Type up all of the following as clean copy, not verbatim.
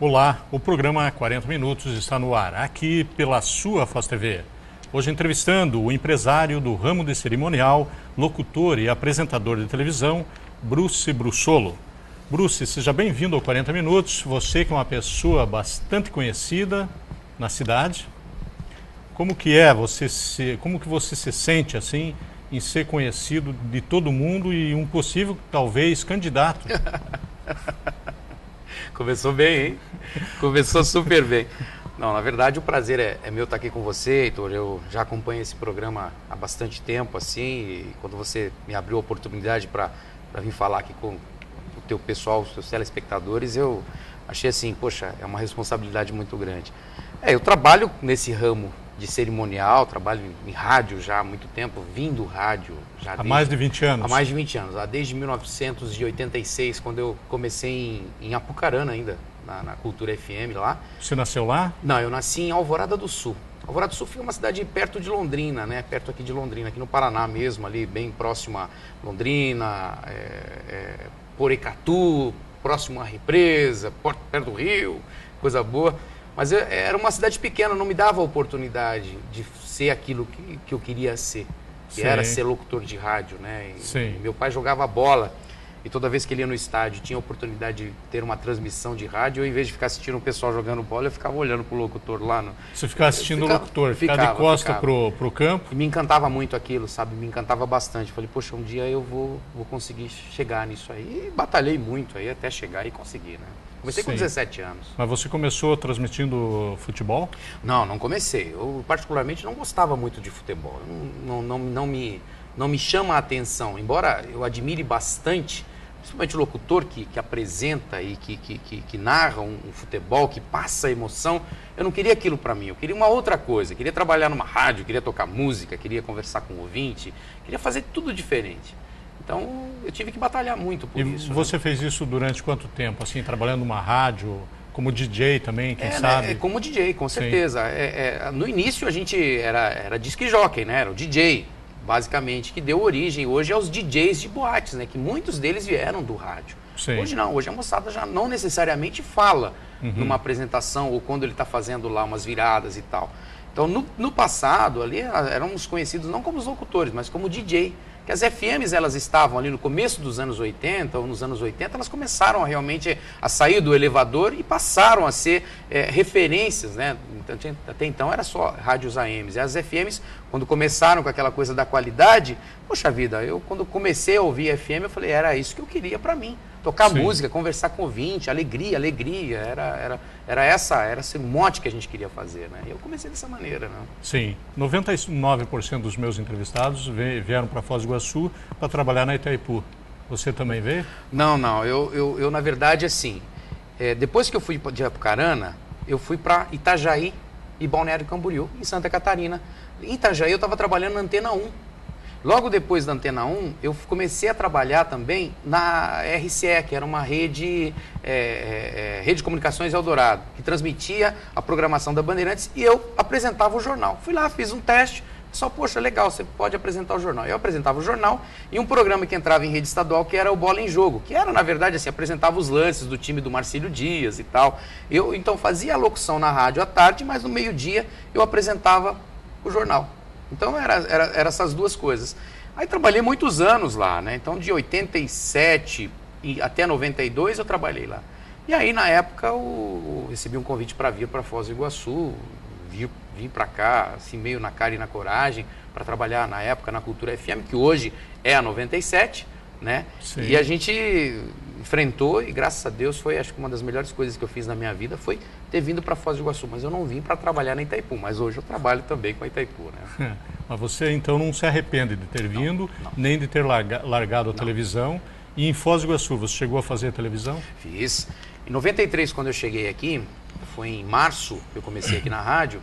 Olá, o programa 40 Minutos está no ar, aqui pela sua Foz TV. Hoje entrevistando o empresário do ramo de cerimonial, locutor e apresentador de televisão, Bruce Brussolo. Bruce, seja bem-vindo ao 40 Minutos. Você que é uma pessoa bastante conhecida na cidade. Como que você se sente assim em ser conhecido de todo mundo e um possível, talvez, candidato? Começou bem, hein? Começou super bem. Não, na verdade o prazer é meu estar aqui com você, Heitor. Eu já acompanho esse programa há bastante tempo, assim, e quando você me abriu a oportunidade para vir falar aqui com o teu pessoal, os teus telespectadores, eu achei assim, poxa, é uma responsabilidade muito grande. Eu trabalho nesse ramo de cerimonial, trabalho em rádio já há muito tempo, vim do rádio já há mais de 20 anos. Há mais de 20 anos, desde 1986, quando eu comecei em Apucarana ainda, na Cultura FM lá. Você nasceu lá? Não, eu nasci em Alvorada do Sul. Alvorada do Sul fica uma cidade perto de Londrina, né? Perto aqui de Londrina, aqui no Paraná mesmo, ali bem próximo a Londrina, Porecatu, próximo à Represa, perto do Rio, coisa boa. Mas era uma cidade pequena, não me dava a oportunidade de ser aquilo que eu queria ser, que era ser locutor de rádio, né? E meu pai jogava bola e toda vez que ele ia no estádio tinha a oportunidade de ter uma transmissão de rádio, eu, em vez de ficar assistindo o pessoal jogando bola, eu ficava olhando pro locutor lá. Você ficava assistindo o locutor, ficava de costa pro campo? E me encantava muito aquilo, sabe? Me encantava bastante. Falei, poxa, um dia eu vou conseguir chegar nisso aí. E batalhei muito aí até chegar e conseguir, né? Comecei com 17 anos. Mas você começou transmitindo futebol? Não comecei. Eu particularmente não gostava muito de futebol. Não me chama a atenção. Embora eu admire bastante, principalmente o locutor que apresenta e que narra um futebol, que passa emoção, eu não queria aquilo para mim. Eu queria uma outra coisa. Eu queria trabalhar numa rádio, queria tocar música, queria conversar com o ouvinte, queria fazer tudo diferente. Então, eu tive que batalhar muito por isso. E você fez isso durante quanto tempo? Assim, trabalhando numa rádio, como DJ também, quem sabe? Como DJ, com certeza. No início, a gente era disc jockey, né? Era o DJ, basicamente, que deu origem hoje aos DJs de boates, né? Que muitos deles vieram do rádio. Sim. Hoje não, hoje a moçada já não necessariamente fala numa apresentação ou quando ele está fazendo lá umas viradas e tal. Então, no passado, ali, éramos conhecidos não como os locutores, mas como DJ. Que as FMs, elas estavam ali no começo dos anos 80, ou nos anos 80, elas começaram realmente a sair do elevador e passaram a ser referências, né? Até então era só rádios AMs. E as FMs, quando começaram com aquela coisa da qualidade, poxa vida, eu quando comecei a ouvir FM, eu falei, era isso que eu queria para mim. Tocar música, conversar com o ouvinte, alegria, era esse mote que a gente queria fazer, né? E eu comecei dessa maneira, né? Sim, 99% dos meus entrevistados vieram para Foz do Iguaçu para trabalhar na Itaipu. Você também veio? Não, eu na verdade, assim, depois que eu fui de Apucarana, eu fui para Itajaí e Balneário Camboriú, em Santa Catarina. Em Itajaí eu estava trabalhando na Antena 1. Logo depois da Antena 1, eu comecei a trabalhar também na RCE, que era uma rede de comunicações Eldorado, que transmitia a programação da Bandeirantes e eu apresentava o jornal. Fui lá, fiz um teste, só, poxa, legal, você pode apresentar o jornal. Eu apresentava o jornal e um programa que entrava em rede estadual, que era o Bola em Jogo, que era, na verdade, assim, apresentava os lances do time do Marcílio Dias e tal. Eu, então, fazia a locução na rádio à tarde, mas no meio-dia eu apresentava o jornal. Então, era essas duas coisas. Aí trabalhei muitos anos lá, né? Então, de 87 até 92 eu trabalhei lá. E aí, na época, eu recebi um convite para vir para Foz do Iguaçu, vim para cá, assim, meio na cara e na coragem, para trabalhar na época na Cultura FM, que hoje é a 97, né? Sim. E a gente enfrentou e, graças a Deus, foi, acho que uma das melhores coisas que eu fiz na minha vida foi ter vindo para Foz do Iguaçu, mas eu não vim para trabalhar na Itaipu, mas hoje eu trabalho também com a Itaipu, né? Mas você, então, não se arrepende de ter vindo, nem de ter largado a televisão. E em Foz do Iguaçu, você chegou a fazer televisão? Fiz. Em 93, quando eu cheguei aqui, foi em março que eu comecei aqui na rádio,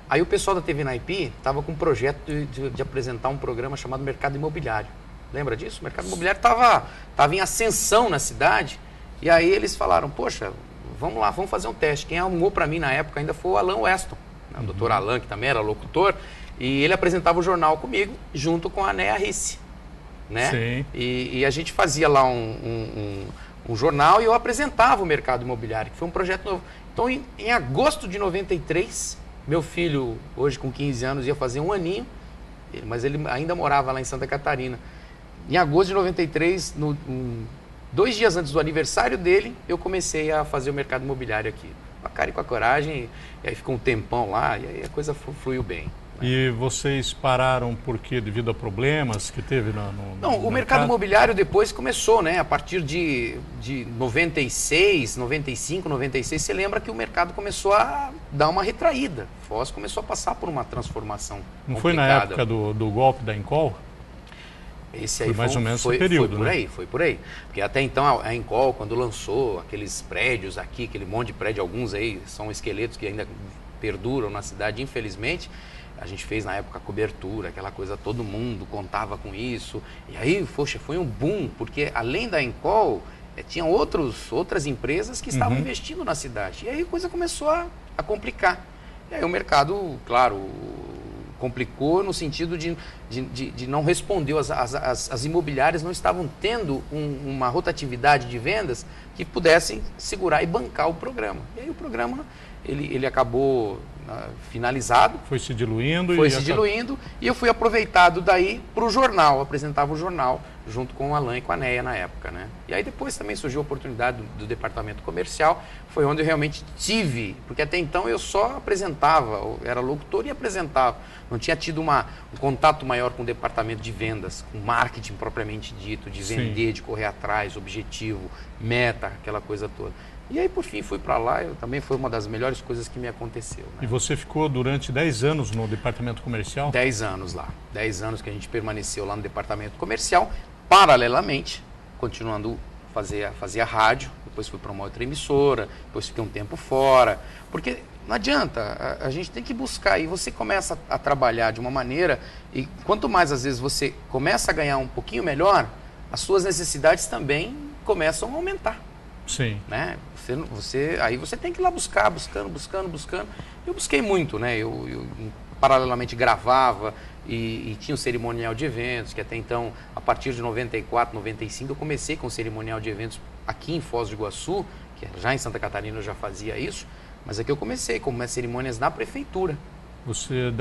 aí o pessoal da TV Naipi estava com um projeto de apresentar um programa chamado Mercado Imobiliário. Lembra disso? O mercado imobiliário estava em ascensão na cidade. E aí eles falaram, poxa, vamos lá, vamos fazer um teste. Quem arrumou para mim na época ainda foi o Alan Weston, né? O doutor Alan, que também era locutor. E ele apresentava o jornal comigo, junto com a Néa Risse, né? Sim. E a gente fazia lá um jornal e eu apresentava o mercado imobiliário, que foi um projeto novo. Então, em agosto de 93, meu filho, hoje com 15 anos, ia fazer um aninho, mas ele ainda morava lá em Santa Catarina. Em agosto de 93, 2 dias antes do aniversário dele, eu comecei a fazer o mercado imobiliário aqui. Com a cara e com a coragem, e aí ficou um tempão lá, e aí a coisa fluiu bem. E vocês pararam por quê? Devido a problemas que teve Não, o mercado imobiliário depois começou, né? A partir de 96, 95, 96, você lembra que o mercado começou a dar uma retraída. Foz começou a passar por uma transformação Não complicada. foi na época do golpe da Encol? Esse aí foi mais ou menos esse período, foi por né? aí, foi por aí. Porque até então a Encol, quando lançou aqueles prédios aqui, aquele monte de prédio, alguns aí são esqueletos que ainda perduram na cidade, infelizmente. A gente fez na época a cobertura, aquela coisa, todo mundo contava com isso. E aí, poxa, foi um boom, porque além da Encol, tinha outras empresas que estavam investindo na cidade. E aí a coisa começou a complicar. E aí o mercado, claro, complicou no sentido de não responder. As imobiliárias não estavam tendo uma rotatividade de vendas que pudessem segurar e bancar o programa. E aí o programa, ele acabou finalizado. Foi se diluindo. E eu fui aproveitado daí para o jornal, apresentava o jornal junto com o Alain e com a Neia na época, né? E aí depois também surgiu a oportunidade do departamento comercial, foi onde eu realmente tive, porque até então eu só apresentava, eu era locutor e apresentava, não tinha tido um contato maior com o departamento de vendas, com marketing propriamente dito, de vender, de correr atrás, objetivo, meta, aquela coisa toda. E aí, por fim, fui para lá, também foi uma das melhores coisas que me aconteceu. Né? E você ficou durante 10 anos no departamento comercial? 10 anos lá. 10 anos que a gente permaneceu lá no departamento comercial. Paralelamente, continuando fazia rádio, depois fui para uma outra emissora, depois fiquei um tempo fora. Porque não adianta, a gente tem que buscar. E você começa a trabalhar de uma maneira, e quanto mais às vezes você começa a ganhar um pouquinho melhor, as suas necessidades também começam a aumentar. Sim. Né? Aí você tem que ir lá buscando. Eu busquei muito, né? Eu paralelamente gravava e tinha o cerimonial de eventos, que até então, a partir de 94, 95, eu comecei com o cerimonial de eventos aqui em Foz do Iguaçu, que já em Santa Catarina eu já fazia isso, mas aqui eu comecei com as cerimônias na prefeitura.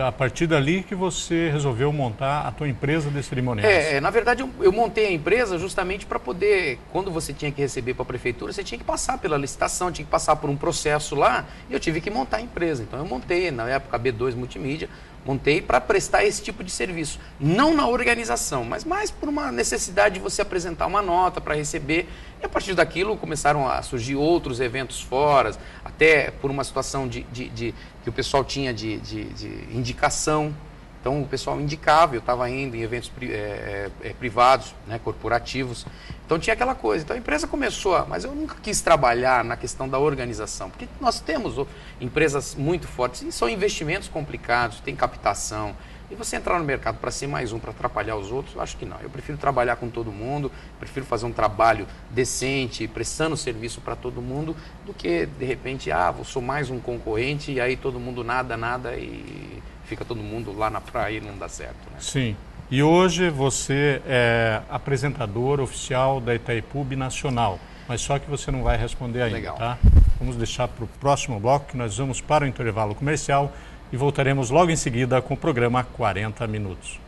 A partir dali que você resolveu montar a tua empresa de cerimoniais. Na verdade eu montei a empresa justamente para poder, quando você tinha que receber para a prefeitura, você tinha que passar pela licitação, tinha que passar por um processo lá, e eu tive que montar a empresa. Então eu montei, na época, a B2 Multimídia, montei para prestar esse tipo de serviço. Não na organização, mas mais por uma necessidade de você apresentar uma nota para receber. E a partir daquilo começaram a surgir outros eventos fora, até por uma situação que o pessoal tinha de indicação. Então o pessoal indicava, eu estava indo em eventos privados, né, corporativos. Então tinha aquela coisa. Então a empresa começou, mas eu nunca quis trabalhar na questão da organização, porque nós temos empresas muito fortes e são investimentos complicados, tem captação. E você entrar no mercado para ser mais um, para atrapalhar os outros, eu acho que não. Eu prefiro trabalhar com todo mundo, prefiro fazer um trabalho decente, prestando serviço para todo mundo, do que, de repente, eu sou mais um concorrente e aí todo mundo nada e fica todo mundo lá na praia e não dá certo. Né? Sim. E hoje você é apresentador oficial da Itaipu Binacional, mas só que você não vai responder ainda, Legal. Tá? Vamos deixar para o próximo bloco, que nós vamos para o intervalo comercial e voltaremos logo em seguida com o programa 40 Minutos.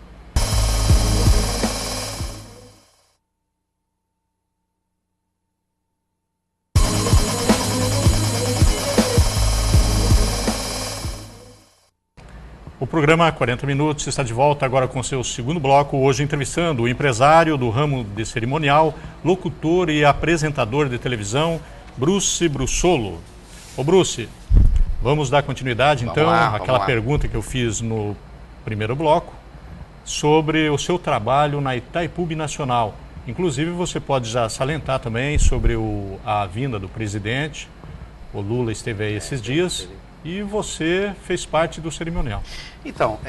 O programa 40 Minutos está de volta agora com seu segundo bloco, hoje entrevistando o empresário do ramo de cerimonial, locutor e apresentador de televisão, Bruce Brussolo. Ô Bruce, vamos dar continuidade então àquela pergunta que eu fiz no primeiro bloco sobre o seu trabalho na Itaipu Binacional. Inclusive você pode já salientar também sobre a vinda do presidente, o Lula esteve aí esses dias. E você fez parte do cerimonial. Então,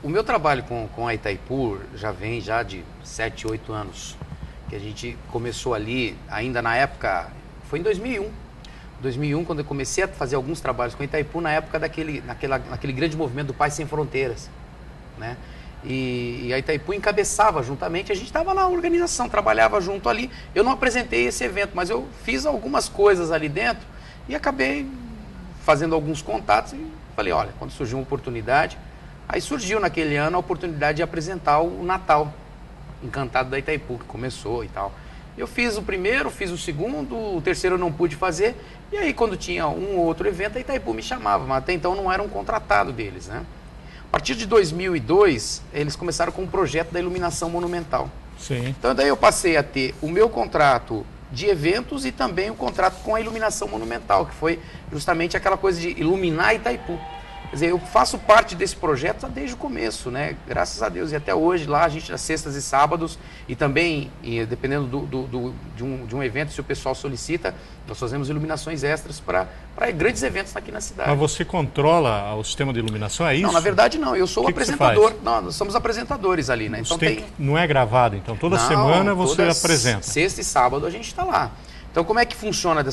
o meu trabalho com a Itaipu já vem de 7, 8 anos. Que a gente começou ali, ainda na época, foi em 2001. 2001, quando eu comecei a fazer alguns trabalhos com a Itaipu, na época naquele grande movimento do Paz Sem Fronteiras. Né? e a Itaipu encabeçava juntamente, a gente estava na organização, trabalhava junto ali. Eu não apresentei esse evento, mas eu fiz algumas coisas ali dentro e acabei fazendo alguns contatos e falei, olha, quando surgiu uma oportunidade, aí surgiu naquele ano a oportunidade de apresentar o Natal Encantado da Itaipu, que começou e tal. Eu fiz o primeiro, fiz o segundo, o terceiro eu não pude fazer, e aí quando tinha um ou outro evento, a Itaipu me chamava, mas até então não era um contratado deles, né? A partir de 2002, eles começaram com um projeto da iluminação monumental. Sim. Então daí eu passei a ter o meu contrato de eventos e também o contrato com a iluminação monumental, que foi justamente aquela coisa de iluminar Itaipu. Quer dizer, eu faço parte desse projeto desde o começo, né? Graças a Deus. E até hoje, lá a gente, nas sextas e sábados, e também, dependendo de um evento, se o pessoal solicita, nós fazemos iluminações extras para grandes eventos aqui na cidade. Mas você controla o sistema de iluminação, é isso? Não, na verdade não. Eu sou o apresentador. Não, nós somos apresentadores ali, né? Então não é gravado, então toda semana você apresenta. Sexta e sábado a gente está lá. Então como é que funciona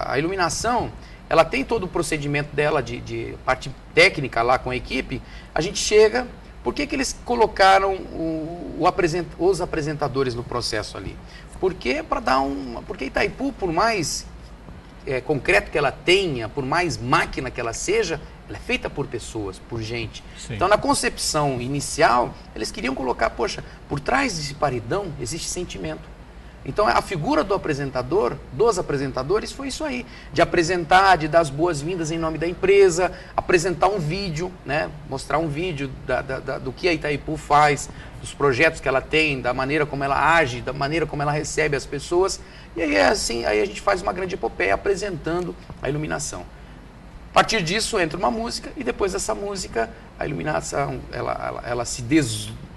a iluminação? Ela tem todo o procedimento dela de parte técnica lá com a equipe. A gente chega... Por que eles colocaram os apresentadores no processo ali? Porque Itaipu, por mais concreto que ela tenha, por mais máquina que ela seja, ela é feita por pessoas, por gente. Sim. Então, na concepção inicial, eles queriam colocar, poxa, por trás desse paredão existe sentimento. Então, a figura do apresentador, dos apresentadores, foi isso aí. De apresentar, de dar as boas-vindas em nome da empresa, apresentar um vídeo, né? Mostrar um vídeo do que a Itaipu faz, dos projetos que ela tem, da maneira como ela age, da maneira como ela recebe as pessoas. E aí, assim, aí a gente faz uma grande epopeia apresentando a iluminação. A partir disso, entra uma música e depois dessa música, a iluminação, ela se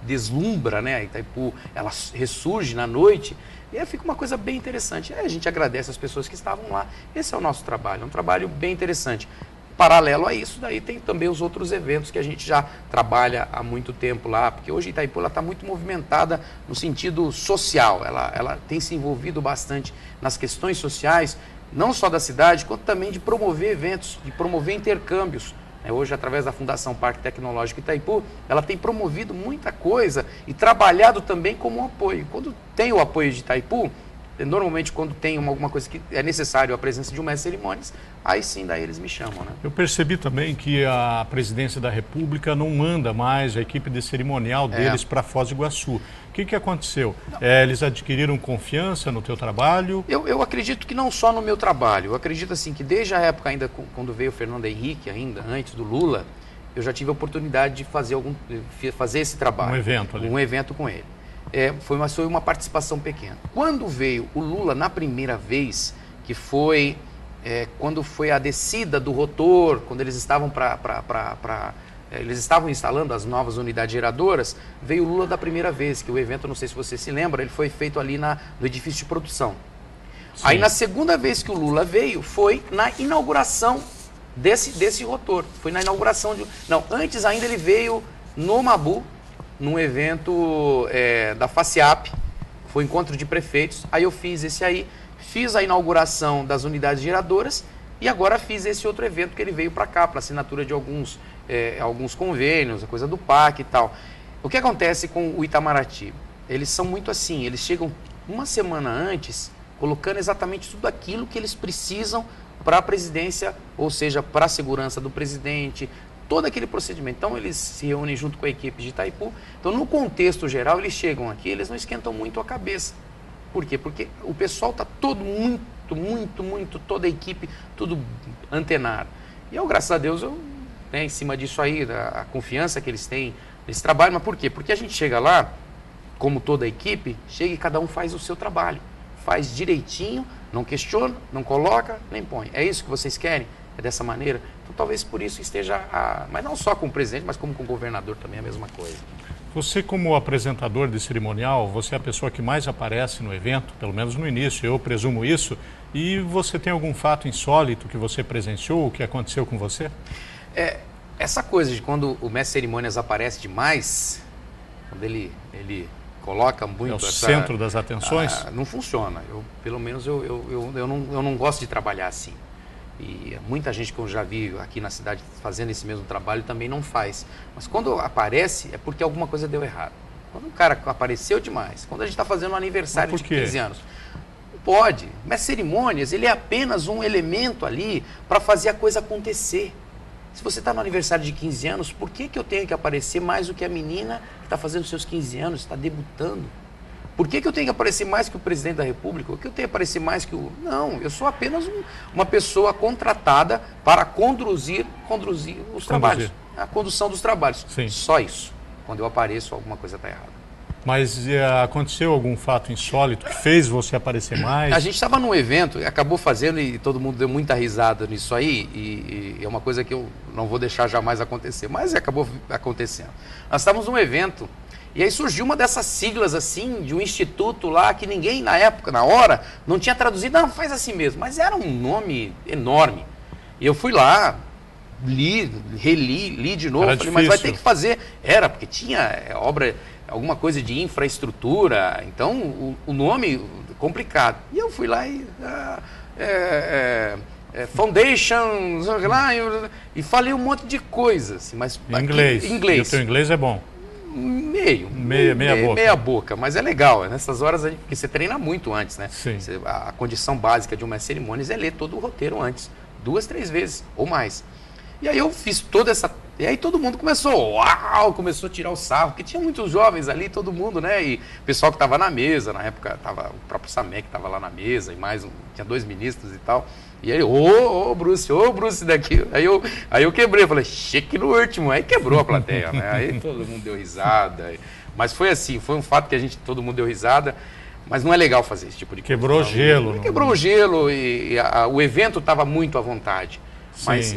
deslumbra, né? A Itaipu, ela ressurge na noite. E aí fica uma coisa bem interessante. A gente agradece as pessoas que estavam lá. Esse é o nosso trabalho, é um trabalho bem interessante. Paralelo a isso, daí tem também os outros eventos que a gente já trabalha há muito tempo lá, porque hoje Itaipu está muito movimentada no sentido social. Ela tem se envolvido bastante nas questões sociais, não só da cidade, quanto também de promover eventos, de promover intercâmbios. Hoje, através da Fundação Parque Tecnológico Itaipu, ela tem promovido muita coisa e trabalhado também como um apoio. Quando tem o apoio de Itaipu, normalmente quando tem alguma coisa que é necessário a presença de um mestre de cerimônias, aí sim, daí eles me chamam, né? Eu percebi também que a Presidência da República não manda mais a equipe de cerimonial deles para Foz do Iguaçu. O que aconteceu? Eles adquiriram confiança no teu trabalho? Eu acredito que não só no meu trabalho. Eu acredito assim que desde a época ainda, quando veio o Fernando Henrique, ainda antes do Lula, eu já tive a oportunidade de fazer esse trabalho. Um evento ali. Um evento com ele. Foi uma participação pequena. Quando veio o Lula na primeira vez, que foi quando foi a descida do rotor, quando eles estavam eles estavam instalando as novas unidades geradoras, veio o Lula da primeira vez, que o evento, não sei se você se lembra, ele foi feito ali no edifício de produção. Sim. Aí na segunda vez que o Lula veio, foi na inauguração desse rotor. Foi na inauguração Não, antes ainda ele veio no Mabu, num evento da FACIAP, foi encontro de prefeitos. Aí eu fiz esse aí, fiz a inauguração das unidades geradoras e agora fiz esse outro evento que ele veio para cá, para assinatura de alguns convênios, a coisa do PAC e tal. O que acontece com o Itamaraty? Eles são muito assim, eles chegam uma semana antes, colocando exatamente tudo aquilo que eles precisam para a presidência, ou seja, para a segurança do presidente, todo aquele procedimento. Então, eles se reúnem junto com a equipe de Itaipu. Então, no contexto geral, eles chegam aqui, eles não esquentam muito a cabeça. Por quê? Porque o pessoal está todo toda a equipe, tudo antenado. E eu, graças a Deus, em cima disso aí, a confiança que eles têm nesse trabalho. Mas por quê? Porque a gente chega lá, como toda a equipe, chega e cada um faz o seu trabalho. Faz direitinho, não questiona, não coloca, nem põe. É isso que vocês querem? É dessa maneira? Então, talvez por isso esteja, mas não só com o presidente, mas como com o governador também é a mesma coisa. Você, como apresentador de cerimonial, você é a pessoa que mais aparece no evento, pelo menos no início, eu presumo isso, e você tem algum fato insólito que você presenciou, o que aconteceu com você? Essa coisa de quando o mestre de cerimônias aparece demais, quando ele coloca muito... É o centro das atenções? Não funciona. Pelo menos eu não gosto de trabalhar assim. E muita gente que eu já vi aqui na cidade fazendo esse mesmo trabalho também não faz. Mas quando aparece, é porque alguma coisa deu errado. Quando o cara apareceu demais, quando a gente está fazendo um aniversário de 15 anos, não pode. Mas cerimônias, ele é apenas um elemento ali para fazer a coisa acontecer. Se você está no aniversário de 15 anos, por que eu tenho que aparecer mais do que a menina que está fazendo seus 15 anos, está debutando? Por que eu tenho que aparecer mais que o presidente da República? Por que eu tenho que aparecer mais que o... Não, eu sou apenas uma pessoa contratada para conduzir os trabalhos. A condução dos trabalhos. Sim. Só isso. Quando eu apareço, alguma coisa está errada. Mas aconteceu algum fato insólito que fez você aparecer mais? A gente estava num evento, acabou fazendo e todo mundo deu muita risada nisso aí. E é uma coisa que eu não vou deixar jamais acontecer. Mas acabou acontecendo. Nós estávamos num evento. E aí surgiu uma dessas siglas assim, de um instituto lá, que ninguém na época, na hora, não tinha traduzido, não, faz assim mesmo. Mas era um nome enorme. E eu fui lá, li de novo, falei, mas vai ter que fazer. Era, porque tinha obra, alguma coisa de infraestrutura, então o nome complicado. E eu fui lá e... Foundation, e falei um monte de coisas. Mas inglês. E o teu inglês é bom? Meia boca, mas é legal. Nessas horas, porque você treina muito antes, né? Sim. A condição básica de uma cerimônia é ler todo o roteiro antes, 2, 3 vezes ou mais. E aí eu fiz toda essa... E aí todo mundo começou a tirar o sarro, porque tinha muitos jovens ali, todo mundo, né? E o pessoal que estava na mesa, na época, tava o próprio Samek estava lá na mesa, e mais tinha 2 ministros e tal. E aí, Bruce daqui. Aí eu quebrei, falei, cheque no último. Aí quebrou a plateia, né? Aí todo mundo deu risada. Mas foi assim, foi um fato que todo mundo deu risada, mas não é legal fazer esse tipo de coisa. Quebrou gelo. Quebrou o gelo e o evento estava muito à vontade.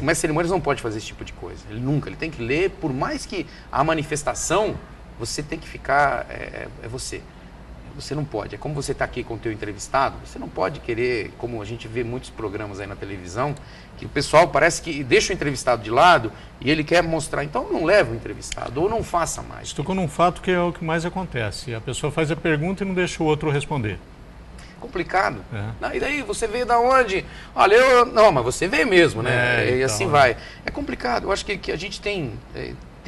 Mas cerimônias não pode fazer esse tipo de coisa. Ele tem que ler, por mais que a manifestação, você tem que ficar, é você. Você não pode. É como você está aqui com o teu entrevistado, você não pode querer, como a gente vê muitos programas aí na televisão, que o pessoal parece que deixa o entrevistado de lado e ele quer mostrar. Então não leva o entrevistado, ou não faça mais. Você tocou num fato que é o que mais acontece. A pessoa faz a pergunta e não deixa o outro responder. Complicado. E daí, você veio da onde? Olha, não, mas você veio mesmo, né? E assim vai. É complicado. Eu acho que a gente tem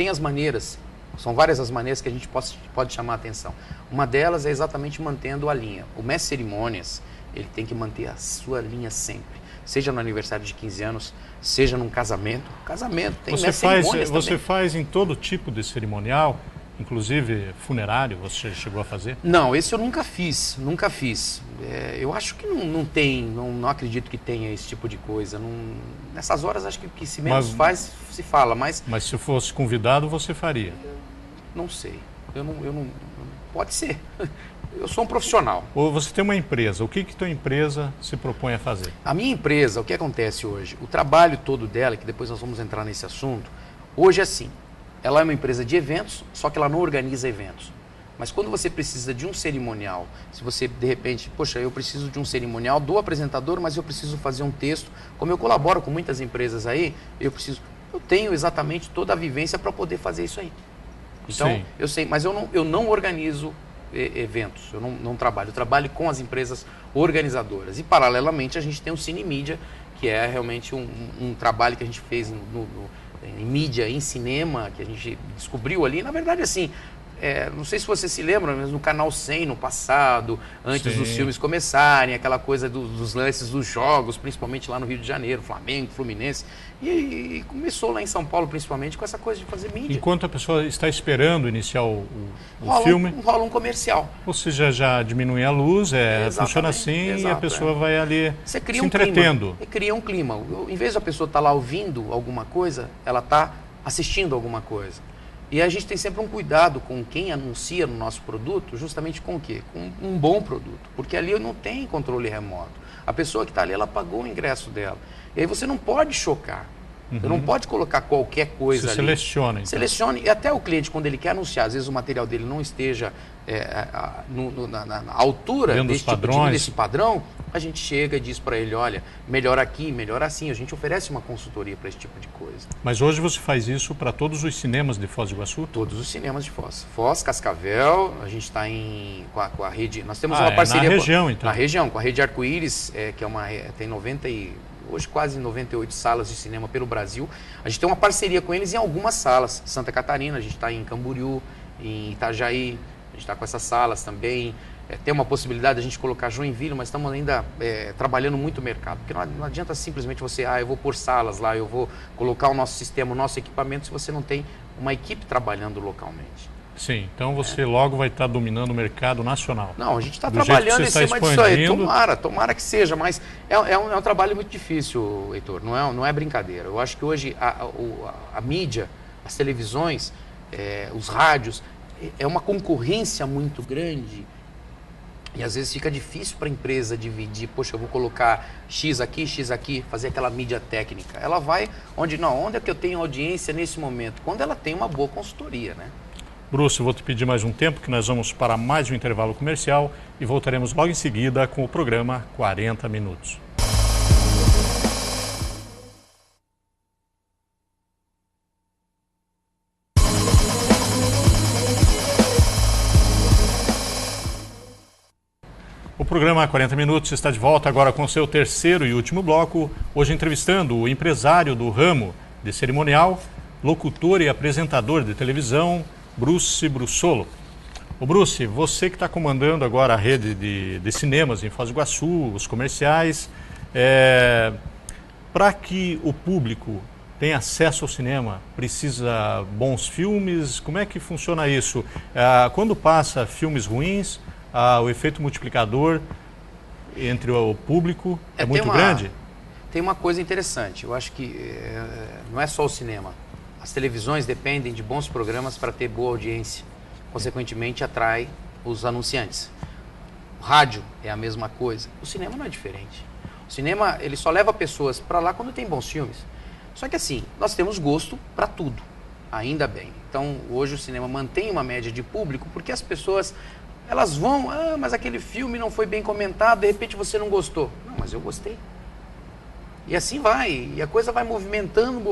as maneiras. São várias as maneiras que a gente pode chamar a atenção. Uma delas é exatamente mantendo a linha. O mestre cerimônias, ele tem que manter a sua linha sempre. Seja no aniversário de 15 anos, seja num casamento. Casamento, tem mestre cerimônias também. Você faz em todo tipo de cerimonial, inclusive funerário, você chegou a fazer? Não, esse eu nunca fiz. Eu acho que não tem, não acredito que tenha esse tipo de coisa. Nessas horas, acho que se menos faz, se fala. Mas se fosse convidado, você faria? Não sei. Eu não pode ser. Eu sou um profissional. Ou você tem uma empresa. O que tua empresa se propõe a fazer? A minha empresa, o que acontece hoje? O trabalho todo dela, que depois nós vamos entrar nesse assunto, hoje é assim. Ela é uma empresa de eventos, só que ela não organiza eventos. Mas quando você precisa de um cerimonial, se você de repente, poxa, eu preciso de um cerimonial do apresentador, mas eu preciso fazer um texto, como eu colaboro com muitas empresas aí, eu tenho exatamente toda a vivência para poder fazer isso aí. Então, sim, eu sei, mas eu não organizo eventos, eu não trabalho, eu trabalho com as empresas organizadoras. E paralelamente a gente tem o Cine Mídia, que é realmente um trabalho que a gente fez em mídia, em cinema, que a gente descobriu ali. Na verdade, assim, não sei se você se lembra, mas no Canal 100, no passado, antes sim, dos filmes começarem, aquela coisa dos lances dos jogos, principalmente lá no Rio de Janeiro, Flamengo, Fluminense, e começou lá em São Paulo, principalmente, com essa coisa de fazer mídia. Enquanto a pessoa está esperando iniciar o filme... Rola um comercial. Ou seja, já diminui a luz, funciona assim, e a pessoa vai ali se entretendo. E cria um clima. Em vez da pessoa estar lá ouvindo alguma coisa, ela está assistindo alguma coisa. E a gente tem sempre um cuidado com quem anuncia no nosso produto, justamente com o quê? Com um bom produto. Porque ali não tem controle remoto. A pessoa que está ali, ela pagou o ingresso dela. E aí você não pode chocar. Você não pode colocar qualquer coisa ali. Seleciona, então. Selecione. E até o cliente, quando ele quer anunciar, às vezes o material dele não esteja na altura desse padrão, a gente chega e diz para ele, olha, melhor aqui, melhor assim. A gente oferece uma consultoria para esse tipo de coisa. Mas hoje você faz isso para todos os cinemas de Foz do Iguaçu? Todos os cinemas de Foz. Foz, Cascavel, a gente está com a rede... Nós temos uma parceria... Na região, então. Na região, com a rede Arco-Íris, que tem hoje quase 98 salas de cinema pelo Brasil. A gente tem uma parceria com eles em algumas salas. Santa Catarina, a gente está em Camboriú, em Itajaí, a gente está com essas salas também. Tem uma possibilidade de a gente colocar Joinville, mas estamos ainda trabalhando muito o mercado. Porque não adianta simplesmente você, eu vou pôr salas lá, eu vou colocar o nosso sistema, o nosso equipamento, se você não tem uma equipe trabalhando localmente. Sim, então você logo vai estar dominando o mercado nacional. Não, a gente está trabalhando em cima disso aí. Tomara que seja, mas é um trabalho muito difícil, Heitor, não é brincadeira. Eu acho que hoje a mídia, as televisões, os rádios, é uma concorrência muito grande e às vezes fica difícil para a empresa dividir, poxa, eu vou colocar X aqui, fazer aquela mídia técnica. Ela vai onde é que eu tenho audiência nesse momento? Quando ela tem uma boa consultoria, né? Bruce, eu vou te pedir mais um tempo, que nós vamos para mais um intervalo comercial e voltaremos logo em seguida com o programa 40 Minutos. O programa 40 Minutos está de volta agora com seu terceiro e último bloco, hoje entrevistando o empresário do ramo de cerimonial, locutor e apresentador de televisão, Bruce Brussolo. O Bruce, você que está comandando agora a rede de cinemas em Foz do Iguaçu, os comerciais, para que o público tenha acesso ao cinema, precisa bons filmes? Como é que funciona isso? Quando passa filmes ruins, o efeito multiplicador entre o público é muito grande? Tem uma coisa interessante, eu acho que não é só o cinema. As televisões dependem de bons programas para ter boa audiência. Consequentemente, atrai os anunciantes. O rádio é a mesma coisa. O cinema não é diferente. O cinema, ele só leva pessoas para lá quando tem bons filmes. Só que assim, nós temos gosto para tudo. Ainda bem. Então, hoje o cinema mantém uma média de público porque as pessoas, elas vão, mas aquele filme não foi bem comentado, de repente você não gostou. Não, mas eu gostei. E assim vai, e a coisa vai movimentando,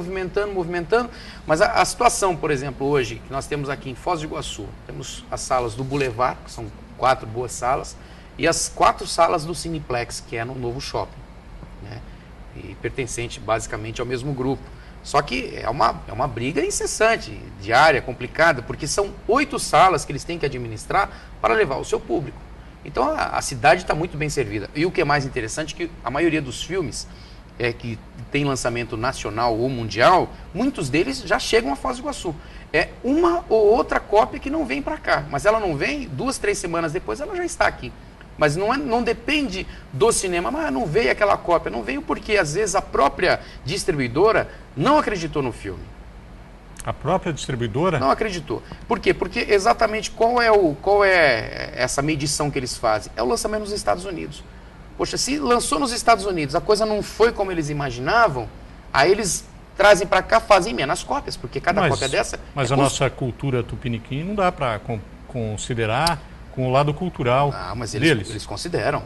mas a situação, por exemplo, hoje, que nós temos aqui em Foz do Iguaçu, temos as salas do Boulevard, que são 4 boas salas, e as 4 salas do Cineplex, que é no novo shopping, né? E pertencente basicamente ao mesmo grupo. Só que é uma briga incessante, diária, complicada, porque são 8 salas que eles têm que administrar para levar o seu público. Então a cidade está muito bem servida. E o que é mais interessante é que a maioria dos filmes que tem lançamento nacional ou mundial, muitos deles já chegam a Foz do Iguaçu. É uma ou outra cópia que não vem para cá, mas ela não vem, 2, 3 semanas depois ela já está aqui. Mas não depende do cinema, mas não veio aquela cópia, não veio porque às vezes a própria distribuidora não acreditou no filme. A própria distribuidora? Não acreditou. Por quê? Porque exatamente qual é essa medição que eles fazem? É o lançamento nos Estados Unidos. Poxa, se lançou nos Estados Unidos, a coisa não foi como eles imaginavam, aí eles trazem para cá, fazem menos cópias, porque cada cópia dessa... Mas a nossa cultura tupiniquim não dá para considerar com o lado cultural deles. Eles consideram,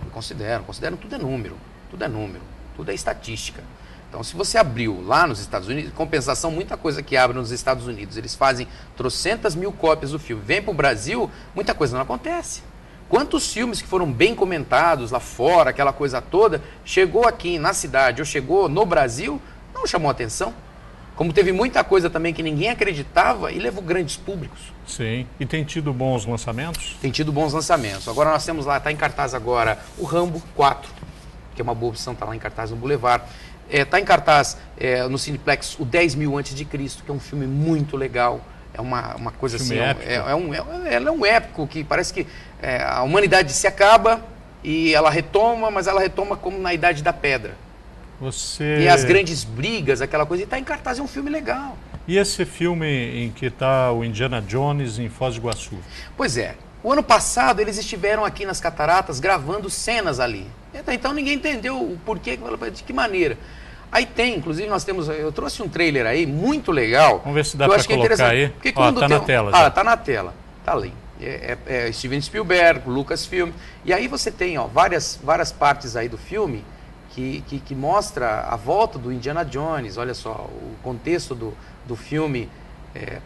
tudo é número, tudo é estatística. Então, se você abriu lá nos Estados Unidos, compensação, muita coisa que abre nos Estados Unidos, eles fazem trocentas mil cópias do filme, vem para o Brasil, muita coisa não acontece. Quantos filmes que foram bem comentados lá fora, aquela coisa toda, chegou aqui na cidade ou chegou no Brasil, não chamou atenção. Como teve muita coisa também que ninguém acreditava e levou grandes públicos. Sim. E tem tido bons lançamentos? Tem tido bons lançamentos. Agora nós temos lá, está em cartaz agora, o Rambo 4, que é uma boa opção, está lá em cartaz no Boulevard. Está em cartaz no Cineplex o 10 Mil Antes de Cristo, que é um filme muito legal. É uma coisa filme assim, é um épico que parece que a humanidade se acaba e ela retoma, mas ela retoma como na Idade da Pedra. E as grandes brigas, aquela coisa, e está em cartaz, é um filme legal. E esse filme em que está o Indiana Jones em Foz do Iguaçu? Pois é, o ano passado eles estiveram aqui nas Cataratas gravando cenas ali. Então ninguém entendeu o porquê, de que maneira. Aí tem, inclusive eu trouxe um trailer aí, muito legal. Vamos ver se dá para colocar aí. Está na tela já. Está na tela, está ali. Steven Spielberg, Lucasfilm. E aí você tem várias partes aí do filme que mostra a volta do Indiana Jones. Olha só, o contexto do filme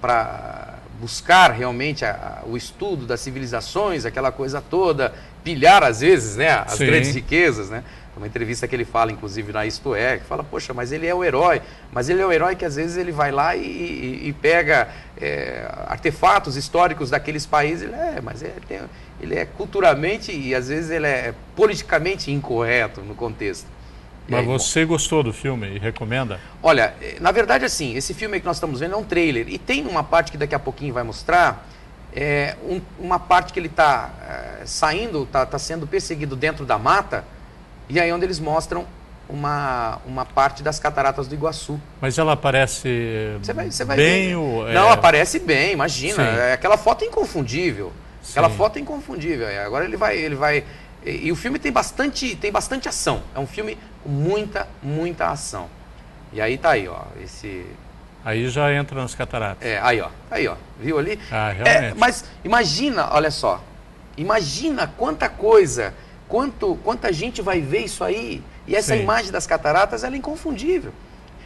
para buscar realmente o estudo das civilizações, aquela coisa toda, pilhar às vezes, né, as grandes riquezas, né? Uma entrevista que ele fala, inclusive, na Isto É, que fala, poxa, mas ele é o herói. Mas ele é o herói que às vezes ele vai lá e pega artefatos históricos daqueles países. Mas ele é culturalmente e às vezes ele é politicamente incorreto no contexto. Mas aí, você gostou do filme e recomenda? Olha, na verdade, assim, esse filme que nós estamos vendo é um trailer. E tem uma parte que daqui a pouquinho vai mostrar, uma parte que ele está saindo, está sendo perseguido dentro da mata. E aí onde eles mostram uma parte das cataratas do Iguaçu. Mas ela aparece você vai bem? Ver. Não, aparece bem, imagina. Aquela foto é inconfundível. Aquela foto é inconfundível. Agora ele vai... E o filme tem bastante ação. É um filme com muita ação. E aí tá aí, ó. Aí já entra nas cataratas. Aí, ó. Viu ali? Realmente. Mas imagina, olha só. Imagina quanta coisa... Quanta gente vai ver isso aí? E essa imagem das cataratas, ela é inconfundível.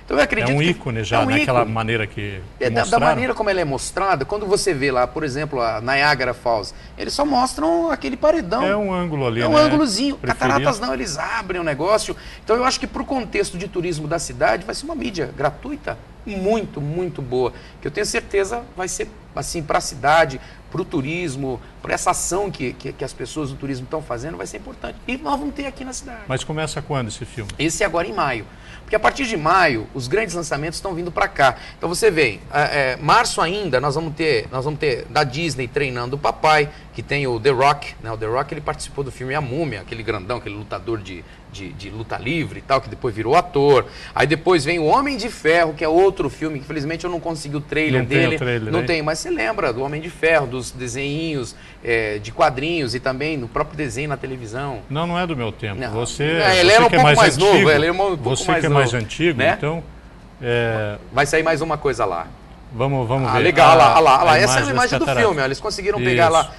Então eu acredito um ícone já, naquela maneira que da maneira como ela é mostrada, quando você vê lá, por exemplo, a Niagara Falls, eles só mostram aquele paredão. É um ângulo ali, né? É um ângulozinho. Cataratas não, eles abrem o negócio. Então eu acho que para o contexto de turismo da cidade, vai ser uma mídia gratuita muito boa. Que eu tenho certeza vai ser, assim, para a cidade, para o turismo, para essa ação que as pessoas do turismo estão fazendo, vai ser importante. E nós vamos ter aqui na cidade. Mas começa quando esse filme? Esse é agora em maio. Porque a partir de maio, os grandes lançamentos estão vindo para cá. Então você vê, março ainda, nós vamos ter da Disney treinando o papai, que tem o The Rock, né? O The Rock, ele participou do filme A Múmia, aquele grandão, aquele lutador de luta livre e tal, que depois virou ator. Aí depois vem o Homem de Ferro, que é outro filme, que infelizmente eu não consegui o trailer dele. Não tem, mas você lembra do Homem de Ferro, dos desenhinhos de quadrinhos e também no próprio desenho na televisão. Não é do meu tempo. Não. Você ele era um pouco mais novo. Ele era um pouco você mais que é novo, mais antigo, né? Então... Vai sair mais uma coisa lá. Vamos ver. Legal, lá. Essa é a imagem do filme. Eles conseguiram pegar lá.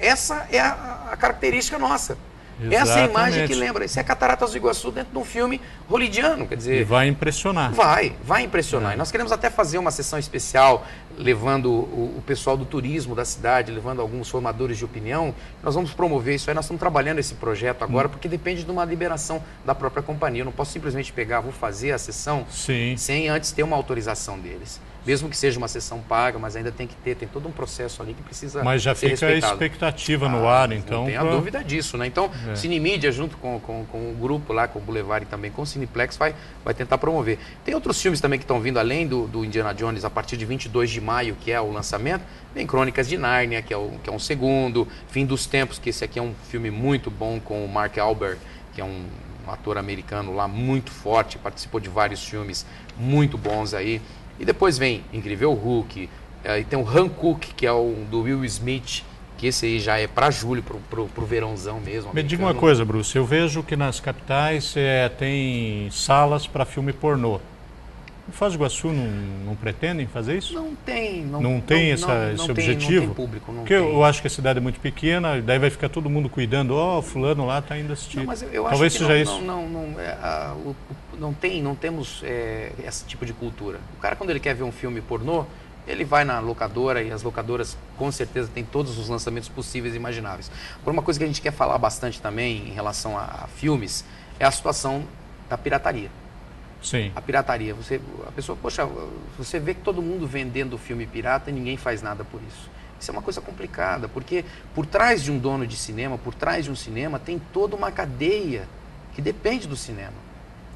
Essa é a característica nossa. Exatamente. Essa é a imagem que lembra. Isso é Cataratas do Iguaçu dentro de um filme hollywoodiano, quer dizer... E vai impressionar. Vai impressionar. E nós queremos até fazer uma sessão especial, levando o pessoal do turismo da cidade, levando alguns formadores de opinião. Nós vamos promover isso aí, nós estamos trabalhando esse projeto agora, porque depende de uma liberação da própria companhia. Eu não posso simplesmente vou fazer a sessão sem antes ter uma autorização deles. Mesmo que seja uma sessão paga, mas ainda tem todo um processo ali que precisa ser Mas já fica respeitado. A expectativa no ar, então... Não tenha dúvida disso, né? Então, Cinemídia, junto com o grupo lá, com o Boulevard e também com o Cineplex, vai tentar promover. Tem outros filmes também que estão vindo, além do Indiana Jones, a partir de 22 de maio, que é o lançamento. Tem Crônicas de Nárnia, que é um segundo. Fim dos Tempos, que esse aqui é um filme muito bom com o Mark Wahlberg, que é um ator americano lá muito forte, participou de vários filmes muito bons aí. E depois vem Incrível Hulk, e tem o Hancock, que é o do Will Smith, que esse aí já é para julho, pro verãozão mesmo. Me diga uma coisa, Bruce, eu vejo que nas capitais tem salas para filme pornô. Em Foz do Iguaçu não pretendem fazer isso? Não tem. Não tem esse objetivo? Não tem público, não Porque eu acho que a cidade é muito pequena, daí vai ficar todo mundo cuidando, fulano lá está indo assistir. Não, mas eu Talvez acho que seja isso. Não temos esse tipo de cultura. O cara, quando ele quer ver um filme pornô, ele vai na locadora, e as locadoras com certeza têm todos os lançamentos possíveis e imagináveis. Agora, uma coisa que a gente quer falar bastante também em relação a filmes é a situação da pirataria. Sim. A pirataria. A pessoa, poxa, você vê que todo mundo vendendo filme pirata e ninguém faz nada por isso. Isso é uma coisa complicada, porque por trás de um dono de cinema, por trás de um cinema, tem toda uma cadeia que depende do cinema.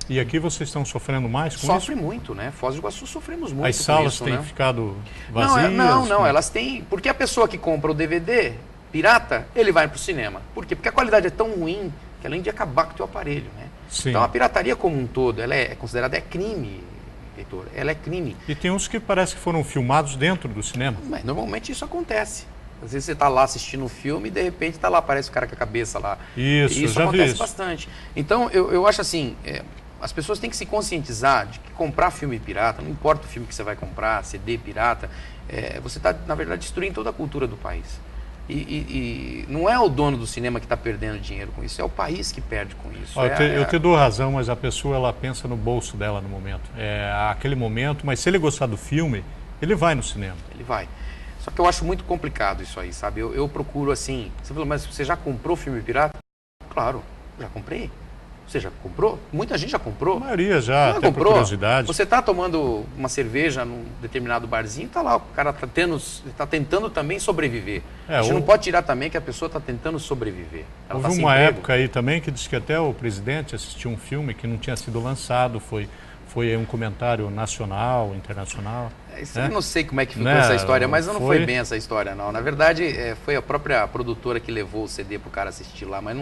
E aqui vocês estão sofrendo mais com Sofre isso? muito, né? Foz do Iguaçu sofremos muito. As salas com isso, têm né? ficado vazias? Não, elas têm... Porque a pessoa que compra o DVD pirata, ele vai para o cinema. Por quê? Porque a qualidade é tão ruim que além de acabar com o teu aparelho, né? Sim. Então a pirataria como um todo, ela é considerada crime, Heitor. Ela é crime. E tem uns que parece que foram filmados dentro do cinema. Mas normalmente isso acontece. Às vezes você está lá assistindo um filme e de repente está lá, aparece o cara com a cabeça lá. Isso já acontece vi bastante. Então eu acho assim, as pessoas têm que se conscientizar de que comprar filme pirata, não importa o filme que você vai comprar, CD pirata, você está, na verdade, destruindo toda a cultura do país. E não é o dono do cinema que está perdendo dinheiro com isso, é o país que perde com isso. Eu te dou razão, mas a pessoa ela pensa no bolso dela no momento. É aquele momento, mas se ele gostar do filme, ele vai no cinema. Ele vai. Só que eu acho muito complicado isso aí, sabe? Eu procuro assim... Você falou, mas você já comprou filme pirata? Claro, já comprei. Você já comprou? Muita gente já comprou. A maioria já, até por curiosidade. Você está tomando uma cerveja num determinado barzinho, tá lá, o cara tá tentando também sobreviver. A gente não pode tirar também que a pessoa está tentando sobreviver. Houve uma época aí também que diz que até o presidente assistiu um filme que não tinha sido lançado, foi um comentário nacional, internacional. Isso eu não sei como é que ficou essa história, mas não foi bem essa história, não. Na verdade, foi a própria produtora que levou o CD pro cara assistir lá, mas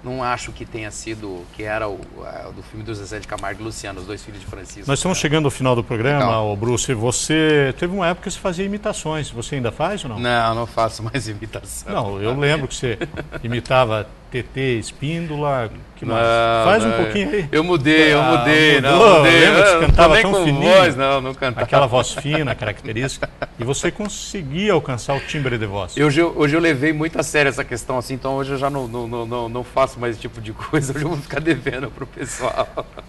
não acho que tenha sido, que era do filme do Zezé de Camargo e Luciano, os dois filhos de Francisco. Nós estamos chegando ao final do programa, Bruce. Você teve uma época que você fazia imitações. Você ainda faz ou não? Não faço mais imitação. Não, eu lembro que você imitava TT Espíndola. Que mais? Faz um pouquinho aí. Eu mudei. Mudei. Lembra que você cantava tão fininho. Voz, não cantava. Aquela voz fina, característica. E você conseguia alcançar o timbre de voz. Hoje eu levei muito a sério essa questão, assim, então hoje eu já não faço mais esse tipo de coisa, hoje eu vou ficar devendo pro pessoal.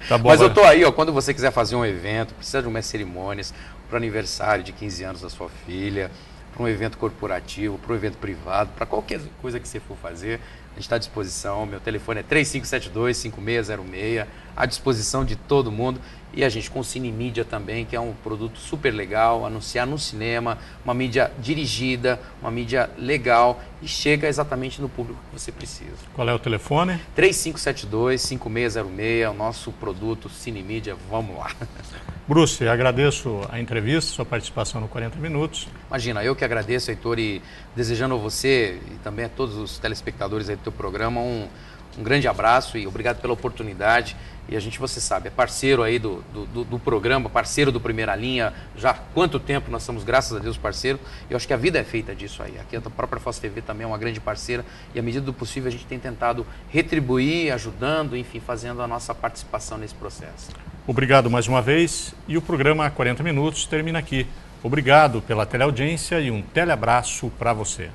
Tá bom, mas eu tô aí, ó, quando você quiser fazer um evento, precisa de umas cerimônias, para aniversário de 15 anos da sua filha, para um evento corporativo, para um evento privado, para qualquer coisa que você for fazer, a gente está à disposição. Meu telefone é 3572-5606, à disposição de todo mundo. E a gente com o Cine Mídia também, que é um produto super legal, anunciar no cinema, uma mídia dirigida, uma mídia legal e chega exatamente no público que você precisa. Qual é o telefone? 3572-5606, o nosso produto Cine Mídia, vamos lá. Bruce, agradeço a entrevista, sua participação no 40 Minutos. Imagina, eu que agradeço, Heitor, e desejando a você e também a todos os telespectadores aí do teu programa um grande abraço e obrigado pela oportunidade. E a gente, você sabe, é parceiro aí do programa, parceiro do Primeira Linha, já há quanto tempo nós somos, graças a Deus, parceiro. Eu acho que a vida é feita disso aí. Aqui a própria Foz TV também é uma grande parceira e, à medida do possível, a gente tem tentado retribuir, ajudando, enfim, fazendo a nossa participação nesse processo. Obrigado mais uma vez e o programa 40 Minutos termina aqui. Obrigado pela teleaudiência e um teleabraço para você.